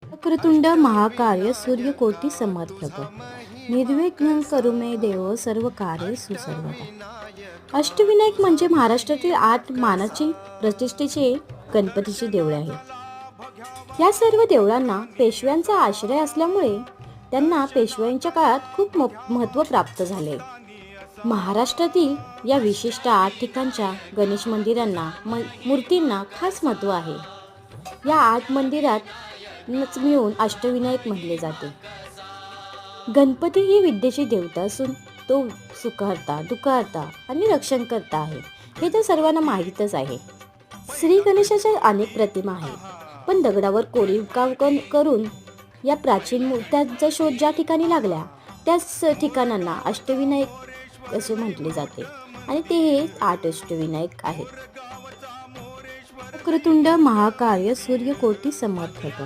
वक्रतुंड महाकाय सूर्यकोटी समर्थक निर्विघ्नं करू मे देव सर्व कार्य सुसर्वदा। अष्टविनायक म्हणजे महाराष्ट्रातील 8 मानाची प्रतिष्ठेचे गणपतीची देवळे आहे। या सर्व देवळांना पेशव्यांचा आश्रय असल्यामुळे त्यांना पेशव्यांच्या काळात खूप महत्त्व प्राप्त झाले। महाराष्ट्रातील या विशिष्ट 8 ठिकाणच्या गणेश मंदिरांना मूर्तींना खास महत्त्व आहे। या 8 मंदिरात मिळून अष्टविनायक म्हटले जाते। गणपती ही विद्येची देवता असून तो सुखहर्ता, दुःखहर्ता आणि रक्षणकर्ता आहे, हे तर सर्वांना माहीतच आहे। श्री गणेशाच्या अनेक प्रतिमा आहेत, पण दगडावर कोरीव काम करून या प्राचीन मूर्त्यांचा शोध ज्या ठिकाणी लागला त्याच ठिकाणांना अष्टविनायक असे म्हटले जाते आणि ते हे 8 अष्टविनायक आहेत। वक्रतुंड महाकाय सूर्यकोटी समर्थक